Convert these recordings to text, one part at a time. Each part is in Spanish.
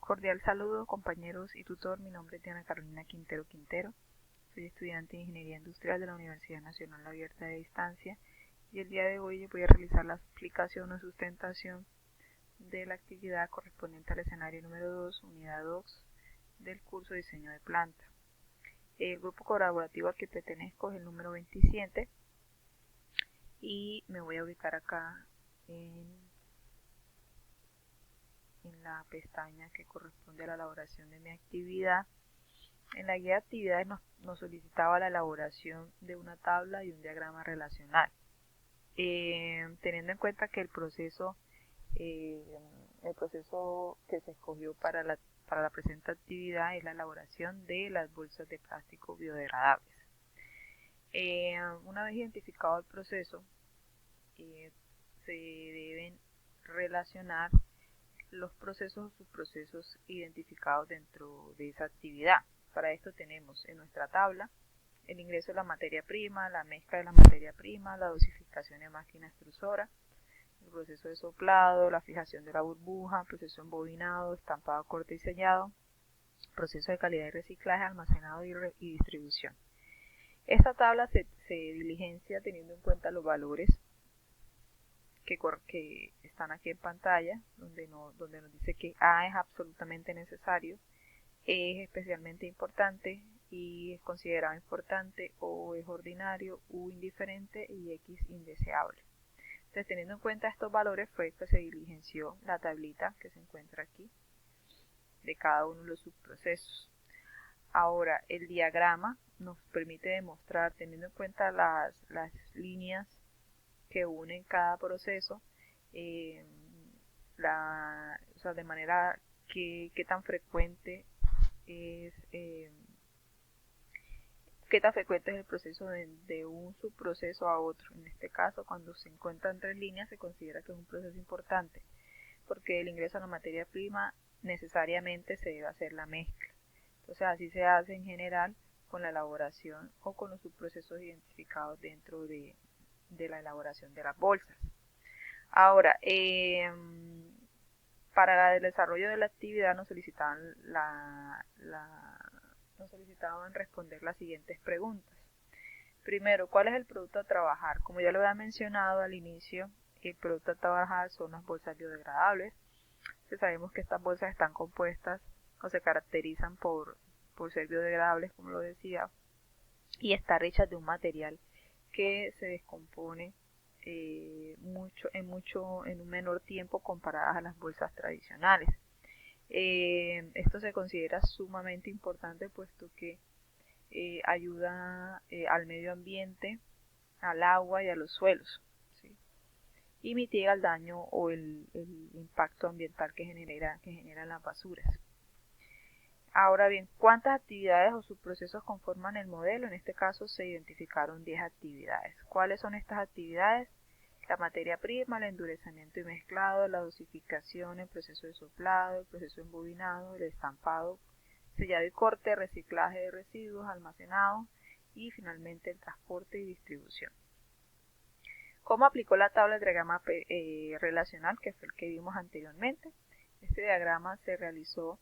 Cordial saludo, compañeros y tutor. Mi nombre es Diana Carolina Quintero Quintero. Soy estudiante de Ingeniería Industrial de la Universidad Nacional Abierta de Distancia y el día de hoy voy a realizar la explicación o sustentación de la actividad correspondiente al escenario número 2, unidad 2 del curso de diseño de planta. El grupo colaborativo al que pertenezco es el número 27 y me voy a ubicar acá en la pestaña que corresponde a la elaboración de mi actividad. En la guía de actividades nos solicitaba la elaboración de una tabla y un diagrama relacional. Teniendo en cuenta que el proceso que se escogió para la presente actividad es la elaboración de las bolsas de plástico biodegradables. Una vez identificado el proceso, se deben relacionar los procesos o subprocesos identificados dentro de esa actividad. Para esto tenemos en nuestra tabla el ingreso de la materia prima, la mezcla de la materia prima, la dosificación de máquina extrusora, el proceso de soplado, la fijación de la burbuja, proceso embobinado, estampado, corte y sellado, proceso de calidad y reciclaje, almacenado y distribución. Esta tabla se diligencia teniendo en cuenta los valores que están aquí en pantalla, donde nos dice que A es absolutamente necesario, E es especialmente importante, I es considerado importante, O es ordinario, U indiferente y X indeseable. Entonces, teniendo en cuenta estos valores fue que se diligenció la tablita que se encuentra aquí de cada uno de los subprocesos. Ahora, el diagrama nos permite demostrar, teniendo en cuenta las líneas que unen cada proceso, de manera que tan frecuente es el proceso de un subproceso a otro. En este caso, cuando se encuentran tres líneas, se considera que es un proceso importante, porque el ingreso a la materia prima necesariamente se debe hacer la mezcla. Entonces, así se hace en general con la elaboración o con los subprocesos identificados dentro de la elaboración de las bolsas. Ahora, para el desarrollo de la actividad nos solicitaban responder las siguientes preguntas. Primero, ¿cuál es el producto a trabajar? Como ya lo había mencionado al inicio, el producto a trabajar son las bolsas biodegradables. Sabemos que estas bolsas están compuestas o se caracterizan por ser biodegradables, como lo decía, y estar hechas de un material que se descompone en un menor tiempo comparadas a las bolsas tradicionales. Esto se considera sumamente importante puesto que ayuda al medio ambiente, al agua y a los suelos, ¿sí? Y mitiga el daño o el impacto ambiental que generan las basuras. Ahora bien, ¿cuántas actividades o subprocesos conforman el modelo? En este caso se identificaron 10 actividades. ¿Cuáles son estas actividades? La materia prima, el endurecimiento y mezclado, la dosificación, el proceso de soplado, el proceso de embobinado, el estampado, sellado y corte, reciclaje de residuos, almacenado y finalmente el transporte y distribución. ¿Cómo aplicó la tabla del diagrama relacional, que fue el que vimos anteriormente? Este diagrama se realizó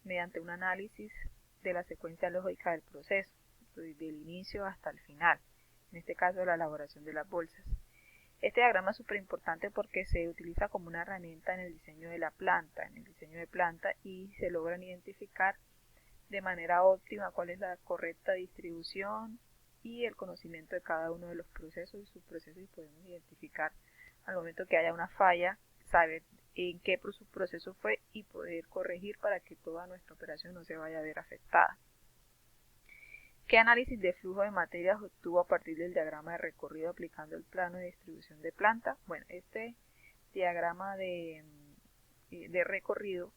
mediante un análisis de la secuencia lógica del proceso, desde el inicio hasta el final, en este caso la elaboración de las bolsas. Este diagrama es súper importante porque se utiliza como una herramienta en el diseño de la planta, y se logran identificar de manera óptima cuál es la correcta distribución y el conocimiento de cada uno de los procesos y subprocesos, y podemos identificar al momento que haya una falla, saber en qué subproceso fue y poder corregir para que toda nuestra operación no se vaya a ver afectada. ¿Qué análisis de flujo de materias obtuvo a partir del diagrama de recorrido aplicando el plano de distribución de planta? Bueno, este diagrama de recorrido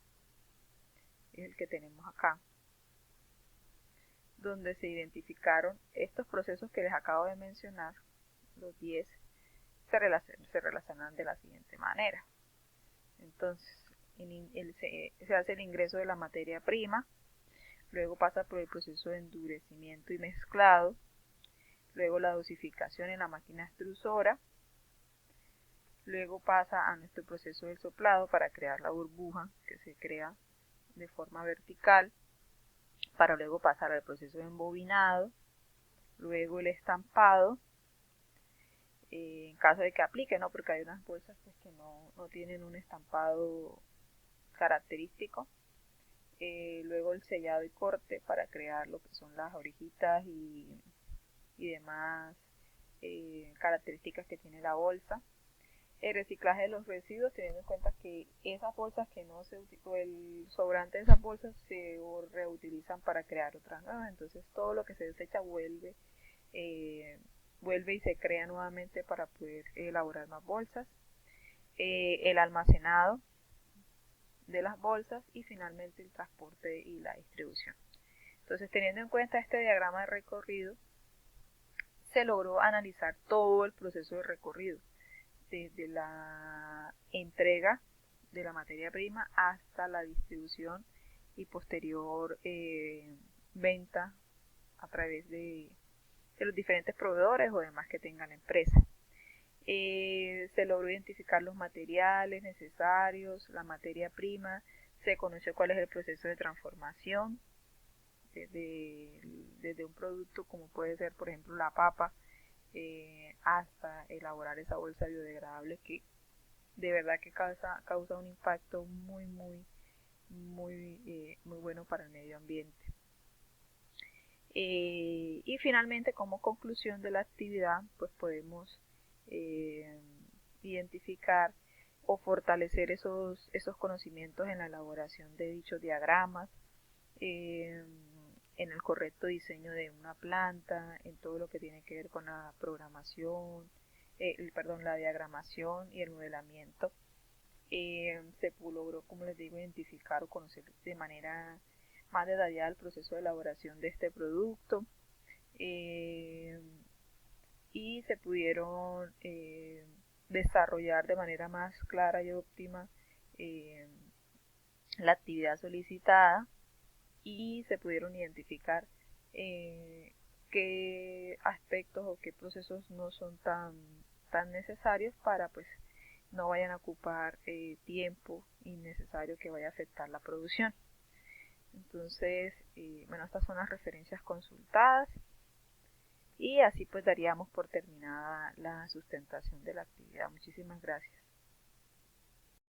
es el que tenemos acá, donde se identificaron estos procesos que les acabo de mencionar, los 10, se relacionan de la siguiente manera. Entonces, se hace el ingreso de la materia prima, luego pasa por el proceso de endurecimiento y mezclado, luego la dosificación en la máquina extrusora, Luego pasa a nuestro proceso del soplado para crear la burbuja que se crea de forma vertical, para luego pasar al proceso de embobinado, luego el estampado, en caso de que aplique, ¿no? Porque hay unas bolsas pues, que no tienen un estampado característico. Luego el sellado y corte para crear lo que son las orejitas y demás características que tiene la bolsa. El reciclaje de los residuos, teniendo en cuenta que esas bolsas que no se o el sobrante de esas bolsas se reutilizan para crear otras nuevas, entonces todo lo que se desecha eh, vuelve y se crea nuevamente para poder elaborar más bolsas. El almacenado de las bolsas y finalmente el transporte y la distribución. Entonces, teniendo en cuenta este diagrama de recorrido, se logró analizar todo el proceso de recorrido, desde la entrega de la materia prima hasta la distribución y posterior venta a través de los diferentes proveedores o demás que tenga la empresa. Se logró identificar los materiales necesarios, la materia prima, se conoció cuál es el proceso de transformación desde un producto como puede ser por ejemplo la papa hasta elaborar esa bolsa biodegradable que de verdad que causa un impacto muy bueno para el medio ambiente. Y finalmente, como conclusión de la actividad, pues podemos eh, identificar o fortalecer esos conocimientos en la elaboración de dichos diagramas, eh, en el correcto diseño de una planta, en todo lo que tiene que ver con la programación, la diagramación y el modelamiento. Se logró, como les digo, identificar o conocer de manera más detallada el proceso de elaboración de este producto, eh, y se pudieron desarrollar de manera más clara y óptima eh, la actividad solicitada y se pudieron identificar qué aspectos o qué procesos no son tan necesarios para pues no vayan a ocupar tiempo innecesario que vaya a afectar la producción. Entonces, bueno, estas son las referencias consultadas y así pues daríamos por terminada la sustentación de la actividad. Muchísimas gracias.